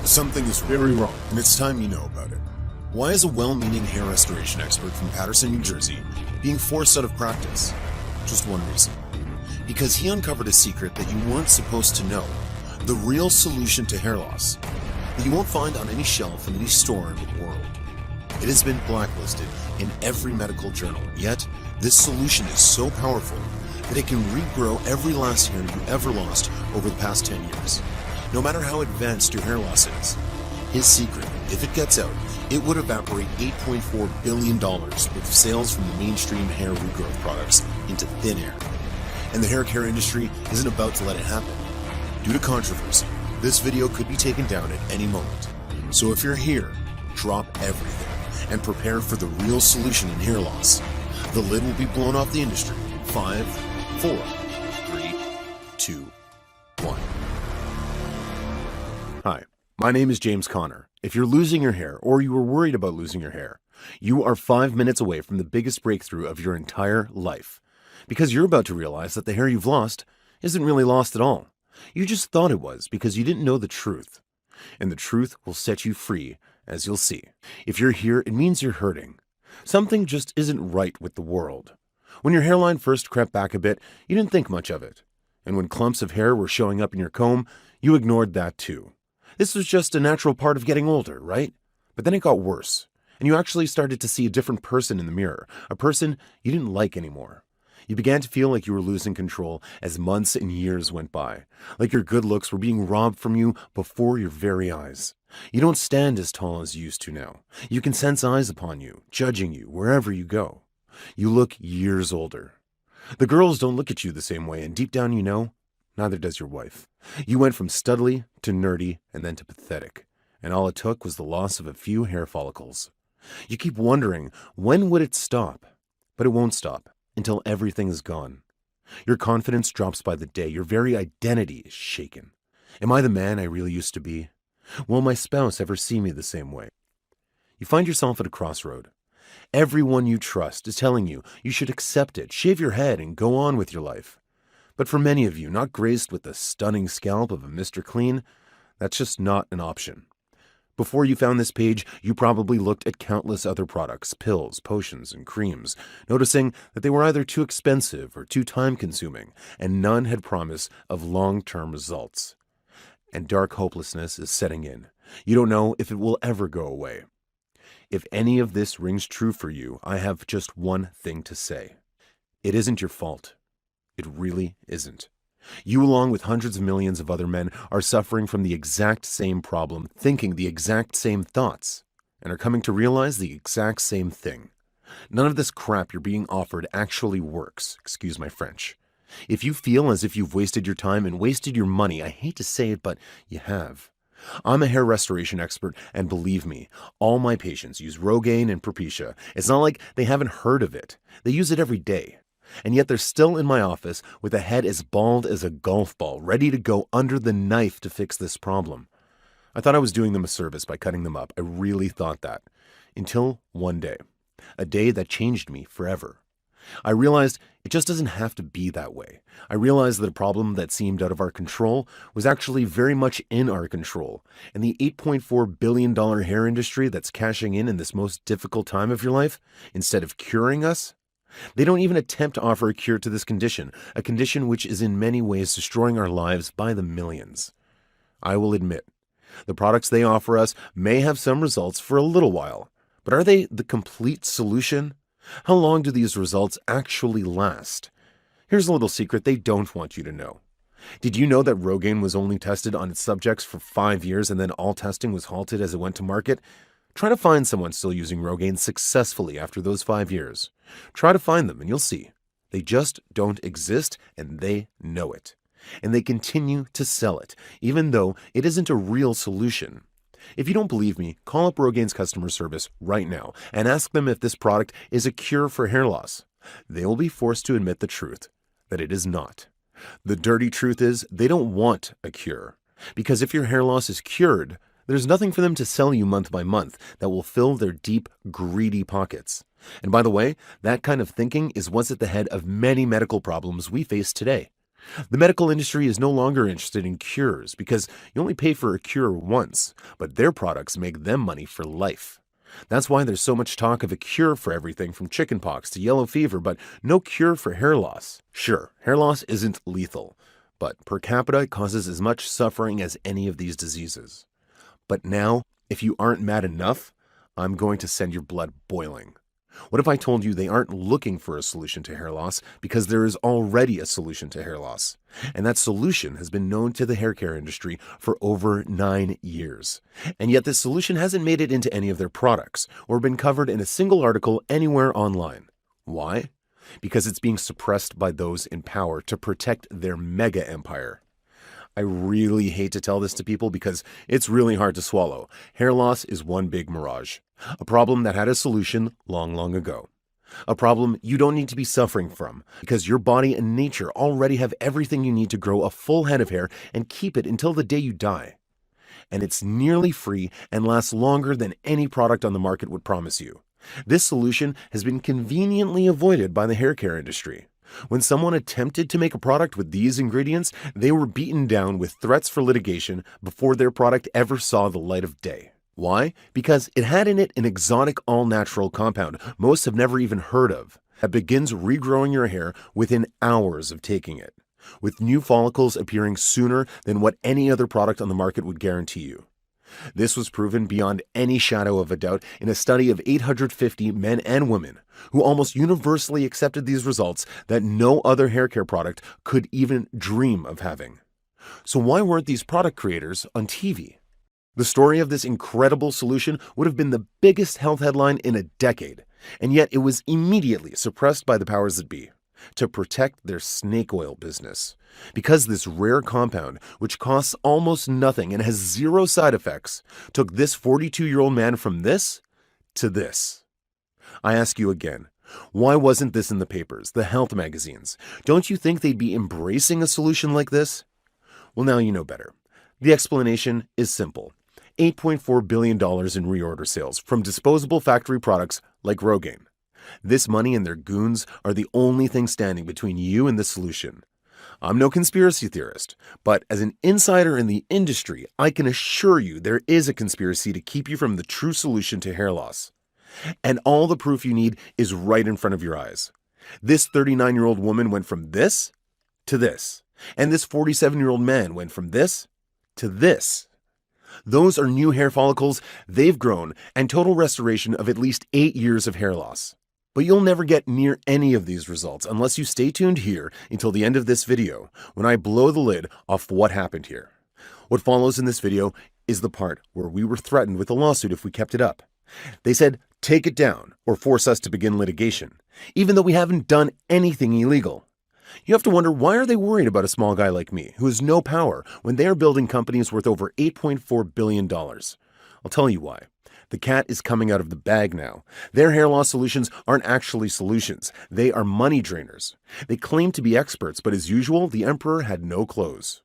Something is very wrong, and it's time you know about it. Why is a well-meaning hair restoration expert from Paterson, New Jersey, being forced out of practice? Just one reason. Because he uncovered a secret that you weren't supposed to know. The real solution to hair loss that you won't find on any shelf in any store in the world. It has been blacklisted in every medical journal, yet this solution is so powerful that it can regrow every last hair you ever lost over the past 10 years. No matter how advanced your hair loss is. His secret, if it gets out, it would evaporate $8.4 billion worth of sales from the mainstream hair regrowth products into thin air. And the hair care industry isn't about to let it happen. Due to controversy, this video could be taken down at any moment. So if you're here, drop everything and prepare for the real solution in hair loss. The lid will be blown off the industry. 5, 4, 3, 2, 1. Hi, my name is James Connor. If you're losing your hair or you were worried about losing your hair, you are 5 minutes away from the biggest breakthrough of your entire life. Because you're about to realize that the hair you've lost isn't really lost at all. You just thought it was because you didn't know the truth. And the truth will set you free, as you'll see. If you're here, it means you're hurting. Something just isn't right with the world. When your hairline first crept back a bit, you didn't think much of it. And when clumps of hair were showing up in your comb, you ignored that too. This was just a natural part of getting older, right? But then it got worse, and you actually started to see a different person in the mirror, a person you didn't like anymore. You began to feel like you were losing control as months and years went by, like your good looks were being robbed from you before your very eyes. You don't stand as tall as you used to now. You can sense eyes upon you, judging you wherever you go. You look years older. The girls don't look at you the same way, and deep down you know, neither does your wife. You went from studly to nerdy and then to pathetic, and all it took was the loss of a few hair follicles. You keep wondering, when would it stop? But it won't stop until everything is gone. Your confidence drops by the day. Your very identity is shaken. Am I the man I really used to be? Will my spouse ever see me the same way? You find yourself at a crossroad. Everyone you trust is telling you you should accept it, shave your head, and go on with your life. But for many of you, not graced with the stunning scalp of a Mr. Clean, that's just not an option. Before you found this page, you probably looked at countless other products, pills, potions, and creams, noticing that they were either too expensive or too time-consuming, and none had promise of long-term results. And dark hopelessness is setting in. You don't know if it will ever go away. If any of this rings true for you, I have just one thing to say. It isn't your fault. It really isn't. You, along with hundreds of millions of other men, are suffering from the exact same problem, thinking the exact same thoughts, and are coming to realize the exact same thing. None of this crap you're being offered actually works, excuse my French. If you feel as if you've wasted your time and wasted your money, I hate to say it, but you have. I'm a hair restoration expert, and believe me, all my patients use Rogaine and Propecia. It's not like they haven't heard of it. They use it every day. And yet they're still in my office with a head as bald as a golf ball, ready to go under the knife to fix this problem. I thought I was doing them a service by cutting them up. I really thought that. Until one day. A day that changed me forever. I realized it just doesn't have to be that way. I realized that a problem that seemed out of our control was actually very much in our control. And the $8.4 billion hair industry that's cashing in this most difficult time of your life, instead of curing us, they don't even attempt to offer a cure to this condition, a condition which is in many ways destroying our lives by the millions. I will admit, the products they offer us may have some results for a little while, but are they the complete solution? How long do these results actually last? Here's a little secret they don't want you to know. Did you know that Rogaine was only tested on its subjects for 5 years and then all testing was halted as it went to market? Try to find someone still using Rogaine successfully after those 5 years. Try to find them and you'll see. They just don't exist and they know it. And they continue to sell it, even though it isn't a real solution. If you don't believe me, call up Rogaine's customer service right now and ask them if this product is a cure for hair loss. They will be forced to admit the truth, that it is not. The dirty truth is they don't want a cure. Because if your hair loss is cured, there's nothing for them to sell you month by month that will fill their deep, greedy pockets. And by the way, that kind of thinking is what's at the head of many medical problems we face today. The medical industry is no longer interested in cures because you only pay for a cure once, but their products make them money for life. That's why there's so much talk of a cure for everything from chickenpox to yellow fever, but no cure for hair loss. Sure, hair loss isn't lethal, but per capita it causes as much suffering as any of these diseases. But now, if you aren't mad enough, I'm going to send your blood boiling. What if I told you they aren't looking for a solution to hair loss because there is already a solution to hair loss? And that solution has been known to the hair care industry for over 9 years. And yet this solution hasn't made it into any of their products or been covered in a single article anywhere online. Why? Because it's being suppressed by those in power to protect their mega empire. I really hate to tell this to people because it's really hard to swallow. Hair loss is one big mirage. A problem that had a solution long, long ago. A problem you don't need to be suffering from because your body and nature already have everything you need to grow a full head of hair and keep it until the day you die. And it's nearly free and lasts longer than any product on the market would promise you. This solution has been conveniently avoided by the hair care industry. When someone attempted to make a product with these ingredients, they were beaten down with threats for litigation before their product ever saw the light of day. Why? Because it had in it an exotic all-natural compound most have never even heard of that begins regrowing your hair within hours of taking it, with new follicles appearing sooner than what any other product on the market would guarantee you. This was proven beyond any shadow of a doubt in a study of 850 men and women who almost universally accepted these results that no other hair care product could even dream of having. So why weren't these product creators on TV? The story of this incredible solution would have been the biggest health headline in a decade, and yet it was immediately suppressed by the powers that be to protect their snake oil business. Because this rare compound, which costs almost nothing and has zero side effects, took this 42-year-old man from this to this. I ask you again, why wasn't this in the papers, the health magazines? Don't you think they'd be embracing a solution like this? Well, now you know better. The explanation is simple. $8.4 billion in reorder sales from disposable factory products like Rogaine. This money and their goons are the only thing standing between you and the solution. I'm no conspiracy theorist, but as an insider in the industry, I can assure you there is a conspiracy to keep you from the true solution to hair loss. And all the proof you need is right in front of your eyes. This 39-year-old woman went from this to this, and this 47-year-old man went from this to this. Those are new hair follicles they've grown and total restoration of at least 8 years of hair loss. But you'll never get near any of these results unless you stay tuned here until the end of this video when I blow the lid off what happened here. What follows in this video is the part where we were threatened with a lawsuit if we kept it up. They said, take it down or force us to begin litigation, even though we haven't done anything illegal. You have to wonder, why are they worried about a small guy like me who has no power when they are building companies worth over $8.4 billion? I'll tell you why. The cat is coming out of the bag now. Their hair loss solutions aren't actually solutions. They are money drainers. They claim to be experts, but as usual, the emperor had no clothes.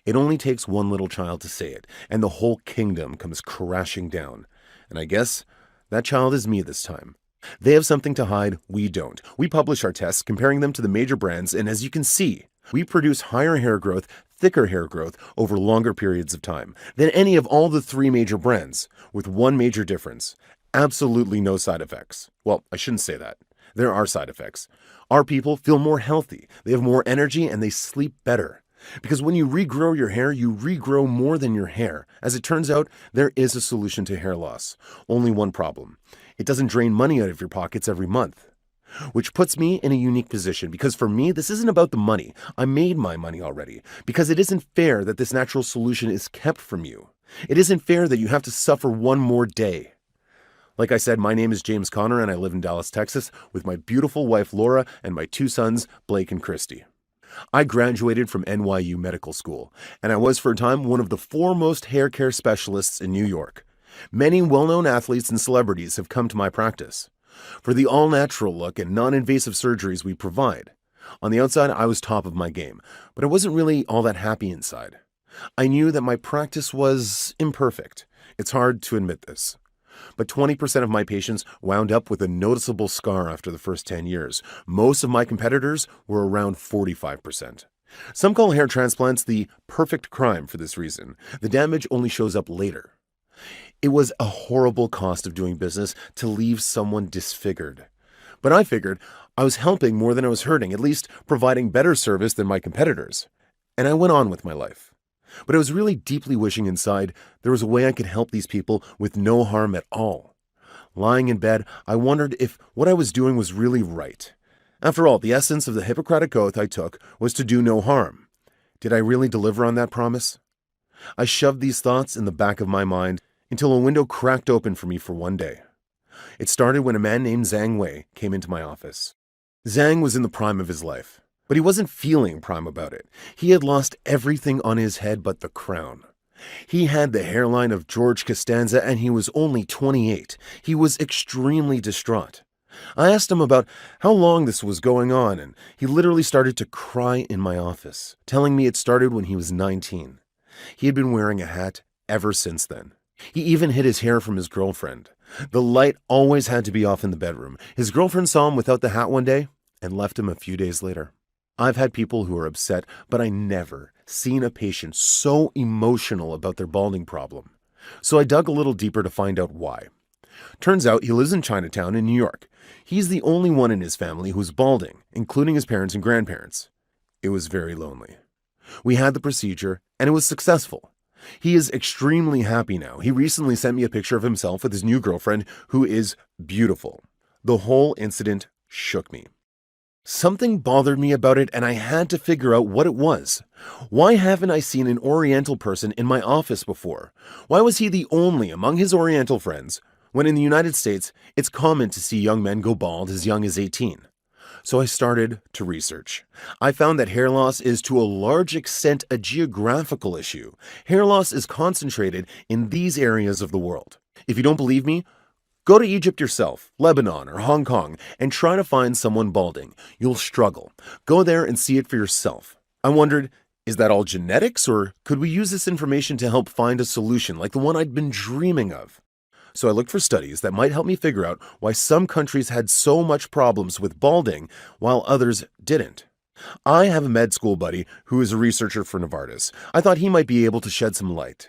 It only takes one little child to say it, and the whole kingdom comes crashing down. And I guess that child is me this time. They have something to hide, we don't. We publish our tests, comparing them to the major brands, and as you can see, we produce higher hair growth, thicker hair growth over longer periods of time than any of all the 3 major brands, with one major difference: absolutely no side effects. Well, I shouldn't say that. There are side effects. Our people feel more healthy, they have more energy, and they sleep better. Because when you regrow your hair, you regrow more than your hair. As it turns out, there is a solution to hair loss. Only one problem. It doesn't drain money out of your pockets every month. Which puts me in a unique position, because for me, this isn't about the money. I made my money already. Because it isn't fair that this natural solution is kept from you. It isn't fair that you have to suffer one more day. Like I said, my name is James Connor, and I live in Dallas, Texas, with my beautiful wife Laura and my 2 sons, Blake and Christy. I graduated from NYU Medical School, and I was for a time one of the foremost hair care specialists in New York. Many well-known athletes and celebrities have come to my practice for the all-natural look and non-invasive surgeries we provide. On the outside, I was top of my game, but I wasn't really all that happy inside. I knew that my practice was imperfect. It's hard to admit this. But 20% of my patients wound up with a noticeable scar after the first 10 years. Most of my competitors were around 45%. Some call hair transplants the perfect crime for this reason. The damage only shows up later. It was a horrible cost of doing business to leave someone disfigured. But I figured I was helping more than I was hurting, at least providing better service than my competitors. And I went on with my life. But I was really deeply wishing inside there was a way I could help these people with no harm at all. Lying in bed, I wondered if what I was doing was really right. After all, the essence of the Hippocratic Oath I took was to do no harm. Did I really deliver on that promise? I shoved these thoughts in the back of my mind until a window cracked open for me for one day. It started when a man named Zhang Wei came into my office. Zhang was in the prime of his life, but he wasn't feeling prime about it. He had lost everything on his head but the crown. He had the hairline of George Costanza and he was only 28. He was extremely distraught. I asked him about how long this was going on, and he literally started to cry in my office, telling me it started when he was 19. He had been wearing a hat ever since then. He even hid his hair from his girlfriend. The light always had to be off in the bedroom. His girlfriend saw him without the hat one day and left him a few days later. I've had people who are upset, but I never seen a patient so emotional about their balding problem. So I dug a little deeper to find out why. Turns out he lives in Chinatown in New York. He's the only one in his family who's balding, including his parents and grandparents. It was very lonely. We had the procedure, and it was successful. He is extremely happy now. He recently sent me a picture of himself with his new girlfriend, who is beautiful. The whole incident shook me. Something bothered me about it, and I had to figure out what it was. Why haven't I seen an Oriental person in my office before? Why was he the only among his Oriental friends, when in the United States, it's common to see young men go bald as young as 18? So I started to research. I found that hair loss is to a large extent a geographical issue. Hair loss is concentrated in these areas of the world. If you don't believe me, go to Egypt yourself, Lebanon, or Hong Kong, and try to find someone balding. You'll struggle. Go there and see it for yourself. I wondered, is that all genetics, or could we use this information to help find a solution like the one I'd been dreaming of? So I looked for studies that might help me figure out why some countries had so much problems with balding while others didn't. I have a med school buddy who is a researcher for Novartis. I thought he might be able to shed some light.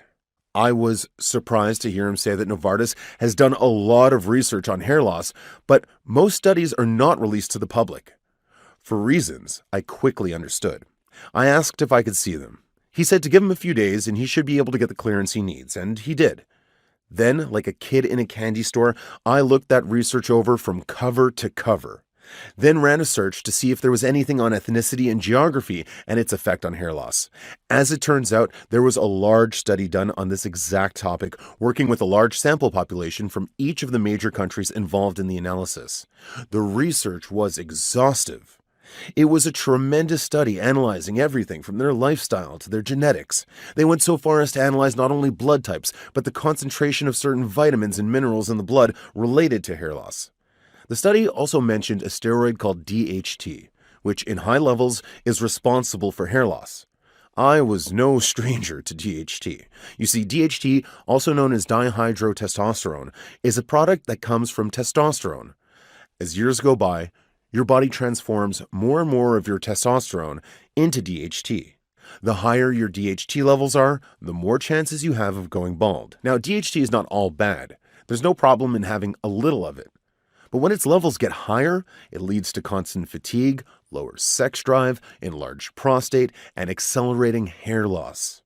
I was surprised to hear him say that Novartis has done a lot of research on hair loss, but most studies are not released to the public. For reasons I quickly understood. I asked if I could see them. He said to give him a few days and he should be able to get the clearance he needs, and he did. Then, like a kid in a candy store, I looked that research over from cover to cover. Then ran a search to see if there was anything on ethnicity and geography and its effect on hair loss. As it turns out, there was a large study done on this exact topic, working with a large sample population from each of the major countries involved in the analysis. The research was exhaustive. It was a tremendous study analyzing everything from their lifestyle to their genetics. They went so far as to analyze not only blood types, but the concentration of certain vitamins and minerals in the blood related to hair loss. The study also mentioned a steroid called DHT, which in high levels is responsible for hair loss. I was no stranger to DHT. You see, DHT, also known as dihydrotestosterone, is a product that comes from testosterone. As years go by, your body transforms more and more of your testosterone into DHT. The higher your DHT levels are, the more chances you have of going bald. Now, DHT is not all bad. There's no problem in having a little of it. But when its levels get higher, it leads to constant fatigue, lower sex drive, enlarged prostate, and accelerating hair loss.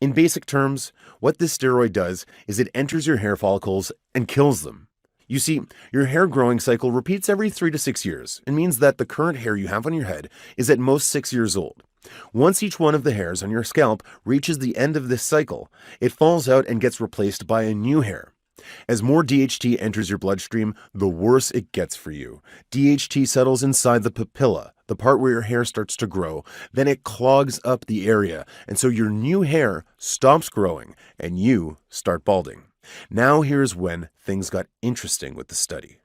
In basic terms, what this steroid does is it enters your hair follicles and kills them. You see, your hair growing cycle repeats every 3 to 6 years. It means that the current hair you have on your head is at most 6 years old. Once each one of the hairs on your scalp reaches the end of this cycle, it falls out and gets replaced by a new hair. As more DHT enters your bloodstream, the worse it gets for you. DHT settles inside the papilla, the part where your hair starts to grow. Then it clogs up the area, and so your new hair stops growing, and you start balding. Now here's when things got interesting with the study.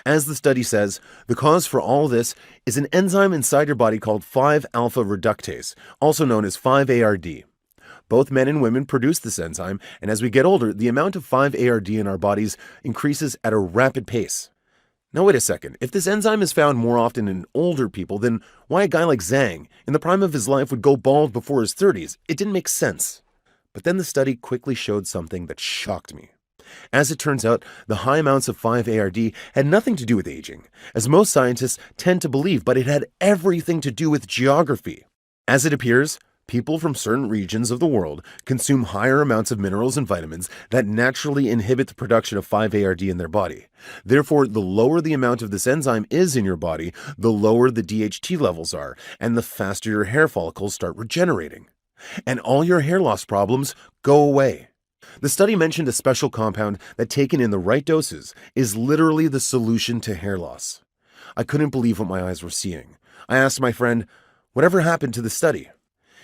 As the study says, the cause for all this is an enzyme inside your body called 5-alpha reductase, also known as 5-ARD. Both men and women produce this enzyme, and as we get older, the amount of 5-ARD in our bodies increases at a rapid pace. Now wait a second, if this enzyme is found more often in older people, then why a guy like Zhang, in the prime of his life, would go bald before his 30s? It didn't make sense. But then the study quickly showed something that shocked me. As it turns out, the high amounts of 5-ARD had nothing to do with aging, as most scientists tend to believe, but it had everything to do with geography. As it appears, people from certain regions of the world consume higher amounts of minerals and vitamins that naturally inhibit the production of 5-ARD in their body. Therefore, the lower the amount of this enzyme is in your body, the lower the DHT levels are, and the faster your hair follicles start regenerating. And all your hair loss problems go away. The study mentioned a special compound that, taken in the right doses, is literally the solution to hair loss. I couldn't believe what my eyes were seeing. I asked my friend, "Whatever happened to the study?"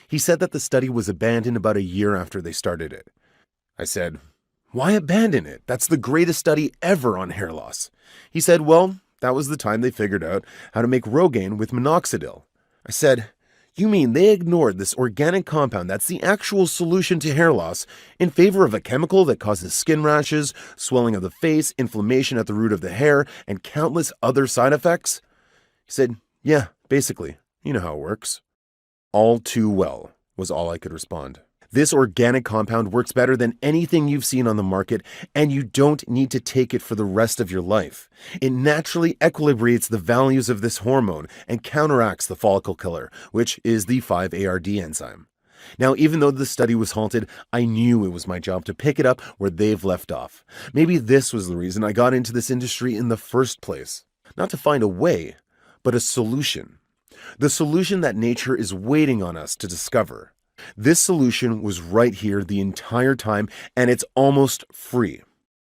He said that the study was abandoned about a year after they started it. I said, "Why abandon it? That's the greatest study ever on hair loss." He said, "Well, that was the time they figured out how to make Rogaine with minoxidil." I said, "You mean they ignored this organic compound that's the actual solution to hair loss in favor of a chemical that causes skin rashes, swelling of the face, inflammation at the root of the hair, and countless other side effects?" He said, "Yeah, basically. You know how it works." "All too well," was all I could respond. This organic compound works better than anything you've seen on the market, and you don't need to take it for the rest of your life. It naturally equilibrates the values of this hormone and counteracts the follicle killer, which is the 5-ARD enzyme. Now, even though the study was halted, I knew it was my job to pick it up where they've left off. Maybe this was the reason I got into this industry in the first place. Not to find a way, but a solution. The solution that nature is waiting on us to discover. This solution was right here the entire time, and it's almost free.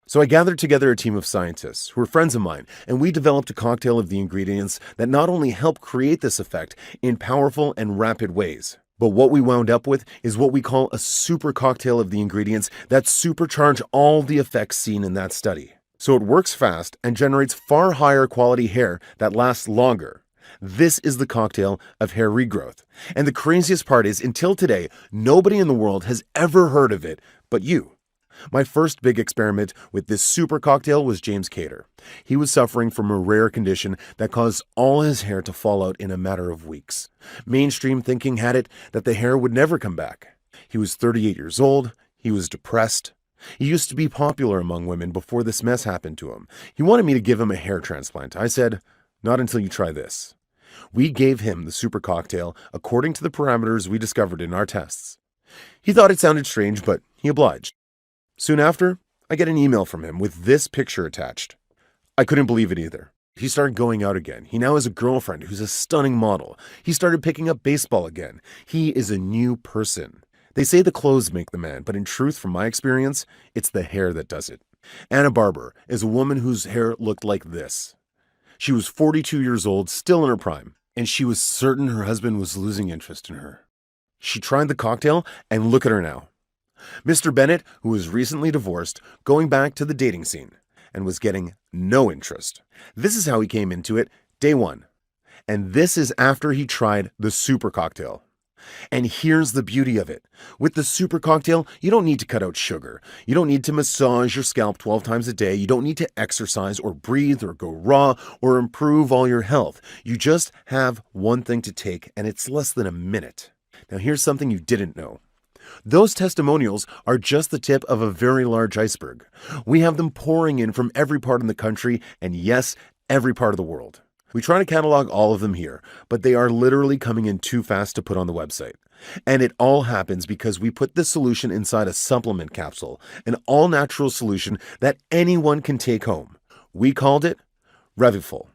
So I gathered together a team of scientists who were friends of mine, and we developed a cocktail of the ingredients that not only help create this effect in powerful and rapid ways, but what we wound up with is what we call a super cocktail of the ingredients that supercharge all the effects seen in that study. So it works fast and generates far higher quality hair that lasts longer. This is the cocktail of hair regrowth. And the craziest part is, until today, nobody in the world has ever heard of it but you. My first big experiment with this super cocktail was James Cater. He was suffering from a rare condition that caused all his hair to fall out in a matter of weeks. Mainstream thinking had it that the hair would never come back. He was 38 years old. He was depressed. He used to be popular among women before this mess happened to him. He wanted me to give him a hair transplant. I said, "Not until you try this." We gave him the super cocktail according to the parameters we discovered in our tests. He thought it sounded strange, but he obliged. Soon after, I get an email from him with this picture attached. I couldn't believe it either. He started going out again. He now has a girlfriend who's a stunning model. He started picking up baseball again. He is a new person. They say the clothes make the man, but in truth, from my experience, it's the hair that does it. Anna Barber is a woman whose hair looked like this. She was 42 years old, still in her prime, and she was certain her husband was losing interest in her. She tried the cocktail, and look at her now. Mr. Bennett, who was recently divorced, going back to the dating scene, and was getting no interest. This is how he came into it, day one. And this is after he tried the super cocktail. And here's the beauty of it. With the super cocktail, you don't need to cut out sugar. You don't need to massage your scalp 12 times a day. You don't need to exercise or breathe or go raw or improve all your health. You just have one thing to take, and it's less than a minute. Now here's something you didn't know. Those testimonials are just the tip of a very large iceberg. We have them pouring in from every part of the country, and yes, every part of the world. We try to catalog all of them here, but they are literally coming in too fast to put on the website. And it all happens because we put this solution inside a supplement capsule, an all-natural solution that anyone can take home. We called it Revifol.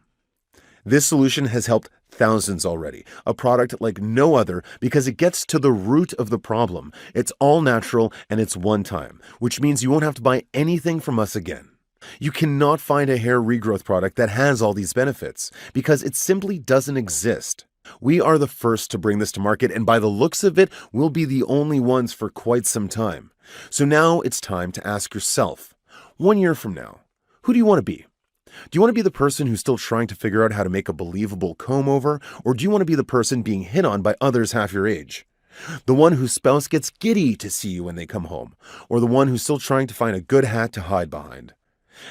This solution has helped thousands already, a product like no other because it gets to the root of the problem. It's all natural and it's one time, which means you won't have to buy anything from us again. You cannot find a hair regrowth product that has all these benefits because it simply doesn't exist. We are the first to bring this to market, and by the looks of it, we'll be the only ones for quite some time. So now it's time to ask yourself, 1 year from now, who do you want to be? Do you want to be the person who's still trying to figure out how to make a believable comb over, or do you want to be the person being hit on by others half your age? The one whose spouse gets giddy to see you when they come home, or the one who's still trying to find a good hat to hide behind?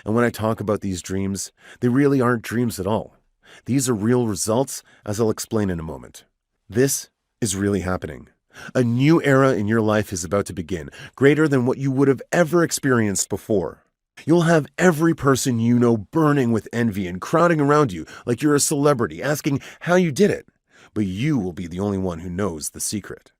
And when I talk about these dreams, they really aren't dreams at all. These are real results, as I'll explain in a moment. This is really happening. A new era in your life is about to begin, greater than what you would have ever experienced before. You'll have every person you know burning with envy and crowding around you like you're a celebrity, asking how you did it. But you will be the only one who knows the secret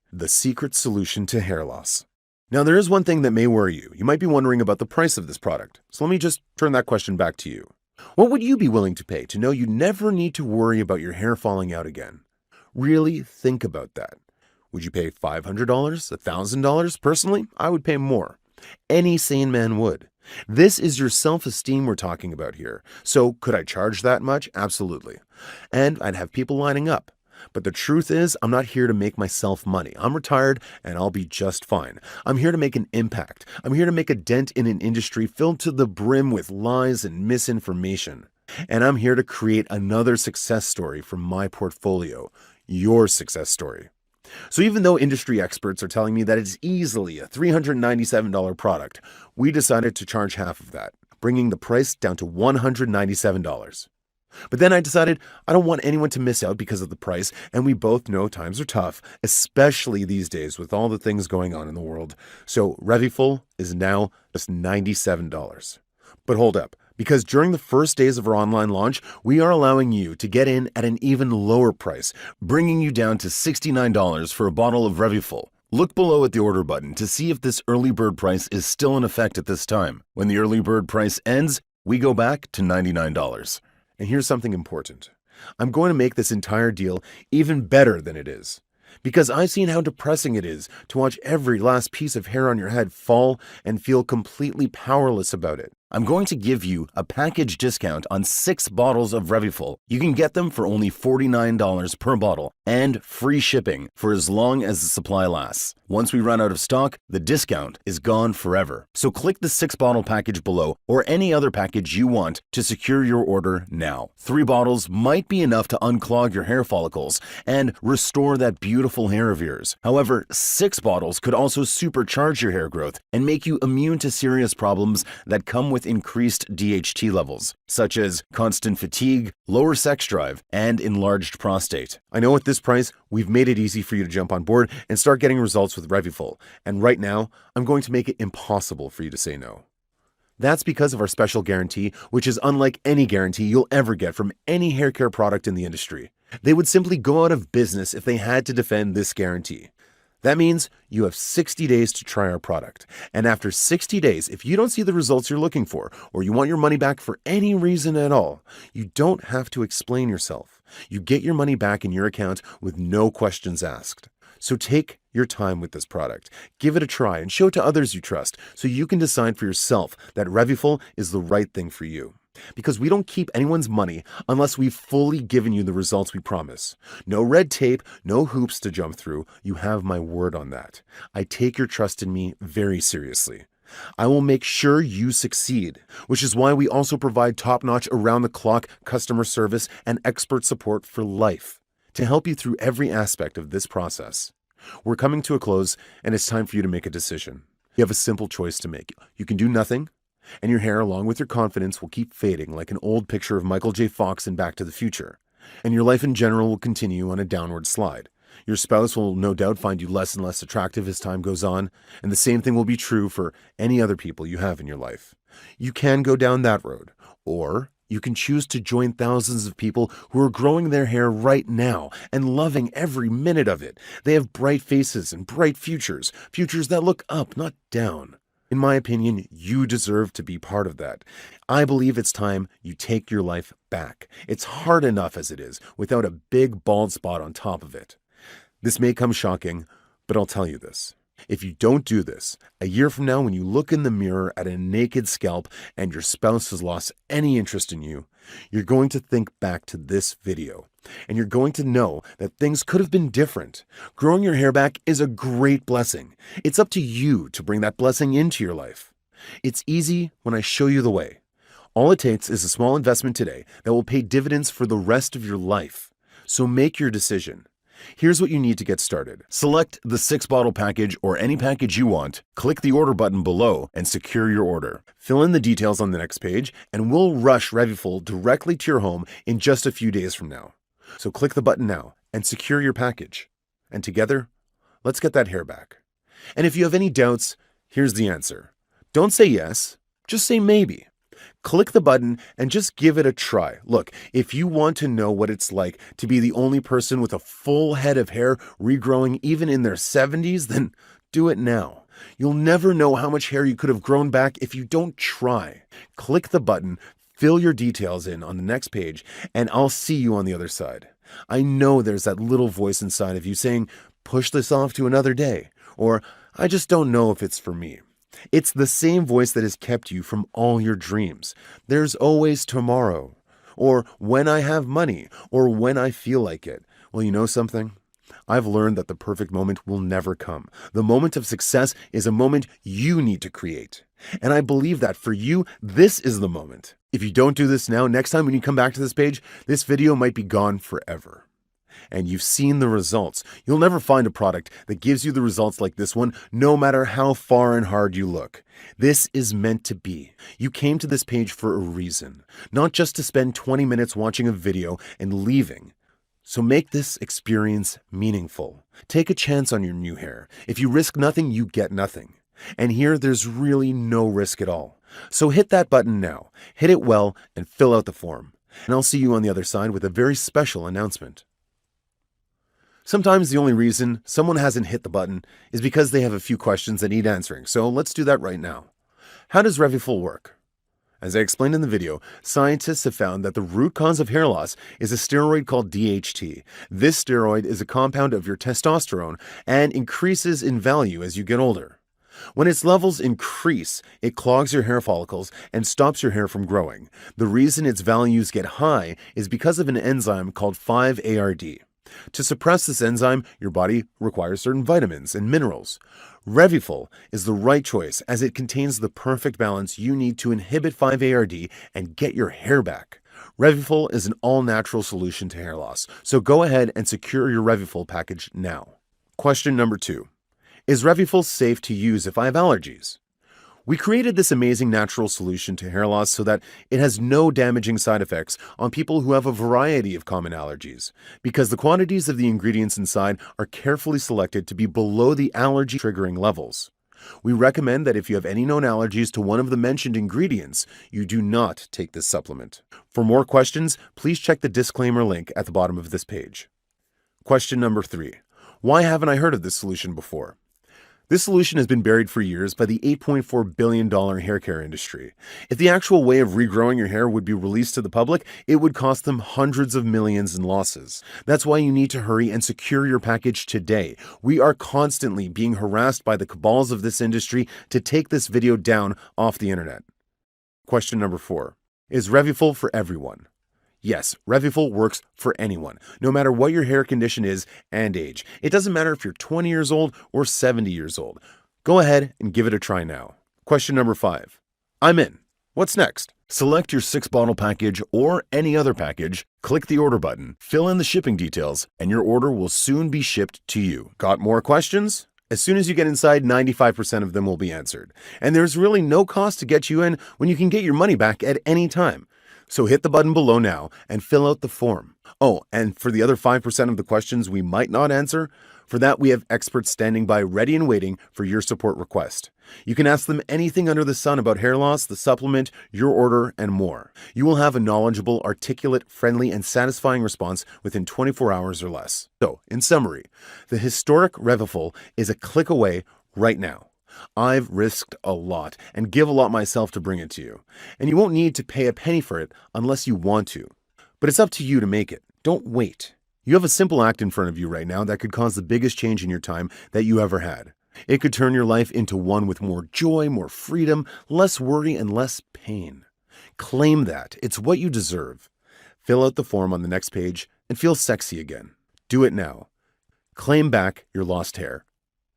solution to hair loss. Now, there is one thing that may worry you. You might be wondering about the price of this product. So let me just turn that question back to you. What would you be willing to pay to know you never need to worry about your hair falling out again? Really think about that. Would you pay $500, $1,000? Personally, I would pay more. Any sane man would. This is your self-esteem we're talking about here. So could I charge that much? Absolutely. And I'd have people lining up. But the truth is, I'm not here to make myself money. I'm retired and I'll be just fine. I'm here to make an impact. I'm here to make a dent in an industry filled to the brim with lies and misinformation. And I'm here to create another success story from my portfolio, your success story. So even though industry experts are telling me that it's easily a $397 product, we decided to charge half of that, bringing the price down to $197. But then I decided I don't want anyone to miss out because of the price, and we both know times are tough, especially these days with all the things going on in the world. So Revifol is now just $97. But hold up, because during the first days of our online launch, we are allowing you to get in at an even lower price, bringing you down to $69 for a bottle of Revifol. Look below at the order button to see if this early bird price is still in effect at this time. When the early bird price ends, we go back to $99. And here's something important. I'm going to make this entire deal even better than it is. Because I've seen how depressing it is to watch every last piece of hair on your head fall and feel completely powerless about it. I'm going to give you a package discount on 6 bottles of Revifol. You can get them for only $49 per bottle and free shipping for as long as the supply lasts. Once we run out of stock, the discount is gone forever. So click the 6-bottle package below or any other package you want to secure your order now. 3 bottles might be enough to unclog your hair follicles and restore that beautiful hair of yours. However, 6 bottles could also supercharge your hair growth and make you immune to serious problems that come with increased DHT levels, such as constant fatigue, lower sex drive, and enlarged prostate. I know at this price, we've made it easy for you to jump on board and start getting results with Revifol, and right now, I'm going to make it impossible for you to say no. That's because of our special guarantee, which is unlike any guarantee you'll ever get from any hair care product in the industry. They would simply go out of business if they had to defend this guarantee. That means you have 60 days to try our product. And after 60 days, if you don't see the results you're looking for, or you want your money back for any reason at all, you don't have to explain yourself. You get your money back in your account with no questions asked. So take your time with this product. Give it a try and show it to others you trust so you can decide for yourself that Revifol is the right thing for you. Because we don't keep anyone's money unless we've fully given you the results we promise. No red tape, no hoops to jump through. You have my word on that. I take your trust in me very seriously. I will make sure you succeed, which is why we also provide top-notch around-the-clock customer service and expert support for life to help you through every aspect of this process. We're coming to a close, and it's time for you to make a decision. You have a simple choice to make. You can do nothing, and your hair, along with your confidence, will keep fading like an old picture of Michael J. Fox in Back to the Future. And your life in general will continue on a downward slide. Your spouse will no doubt find you less and less attractive as time goes on, and the same thing will be true for any other people you have in your life. You can go down that road, or you can choose to join thousands of people who are growing their hair right now and loving every minute of it. They have bright faces and bright futures, futures that look up, not down. In my opinion, you deserve to be part of that. I believe it's time you take your life back. It's hard enough as it is, without a big bald spot on top of it. This may come shocking, but I'll tell you this. If you don't do this, a year from now when you look in the mirror at a naked scalp and your spouse has lost any interest in you, you're going to think back to this video. And you're going to know that things could have been different. Growing your hair back is a great blessing. It's up to you to bring that blessing into your life. It's easy when I show you the way. All it takes is a small investment today that will pay dividends for the rest of your life. So make your decision. Here's what you need to get started. Select the 6-bottle package or any package you want, click the order button below, and secure your order. Fill in the details on the next page, and we'll rush Revifol directly to your home in just a few days from now. So click the button now and secure your package. And together, let's get that hair back. And if you have any doubts, here's the answer. Don't say yes, just say maybe. Click the button and just give it a try. Look, if you want to know what it's like to be the only person with a full head of hair regrowing even in their 70s, then do it now. You'll never know how much hair you could have grown back if you don't try. Click the button, fill your details in on the next page, and I'll see you on the other side. I know there's that little voice inside of you saying, push this off to another day, or I just don't know if it's for me. It's the same voice that has kept you from all your dreams. There's always tomorrow, or when I have money, or when I feel like it. Well, you know something? I've learned that the perfect moment will never come. The moment of success is a moment you need to create. And I believe that for you, this is the moment. If you don't do this now, next time when you come back to this page, this video might be gone forever. And you've seen the results. You'll never find a product that gives you the results like this one, no matter how far and hard you look. This is meant to be. You came to this page for a reason, not just to spend 20 minutes watching a video and leaving. So make this experience meaningful. Take a chance on your new hair. If you risk nothing, you get nothing. And here, there's really no risk at all. So hit that button now. Hit it well and fill out the form. And I'll see you on the other side with a very special announcement. Sometimes the only reason someone hasn't hit the button is because they have a few questions that need answering, so let's do that right now. How does Revifol work? As I explained in the video, scientists have found that the root cause of hair loss is a steroid called DHT. This steroid is a compound of your testosterone and increases in value as you get older. When its levels increase, it clogs your hair follicles and stops your hair from growing. The reason its values get high is because of an enzyme called 5-ARD. To suppress this enzyme, your body requires certain vitamins and minerals. Revifol is the right choice as it contains the perfect balance you need to inhibit 5-ARD and get your hair back. Revifol is an all-natural solution to hair loss, so go ahead and secure your Revifol package now. Question number 2. Is Revifol safe to use if I have allergies? We created this amazing natural solution to hair loss so that it has no damaging side effects on people who have a variety of common allergies, because the quantities of the ingredients inside are carefully selected to be below the allergy-triggering levels. We recommend that if you have any known allergies to one of the mentioned ingredients, you do not take this supplement. For more questions, please check the disclaimer link at the bottom of this page. Question number 3. Why haven't I heard of this solution before? This solution has been buried for years by the $8.4 billion hair care industry. If the actual way of regrowing your hair would be released to the public, it would cost them hundreds of millions in losses. That's why you need to hurry and secure your package today. We are constantly being harassed by the cabals of this industry to take this video down off the internet. Question number 4. Is Revifol for everyone? Yes, Revifol works for anyone, no matter what your hair condition is and age. It doesn't matter if you're 20 years old or 70 years old. Go ahead and give it a try now. Question number 5. I'm in. What's next? Select your 6-bottle package or any other package, click the order button, fill in the shipping details, and your order will soon be shipped to you. Got more questions? As soon as you get inside, 95% of them will be answered. And there's really no cost to get you in when you can get your money back at any time. So hit the button below now and fill out the form. Oh, and for the other 5% of the questions we might not answer, for that we have experts standing by ready and waiting for your support request. You can ask them anything under the sun about hair loss, the supplement, your order, and more. You will have a knowledgeable, articulate, friendly, and satisfying response within 24 hours or less. So, in summary, the historic Revifol is a click away right now. I've risked a lot and give a lot myself to bring it to you. And you won't need to pay a penny for it unless you want to. But it's up to you to make it. Don't wait. You have a simple act in front of you right now that could cause the biggest change in your time that you ever had. It could turn your life into one with more joy, more freedom, less worry, and less pain. Claim that. It's what you deserve. Fill out the form on the next page and feel sexy again. Do it now. Claim back your lost hair.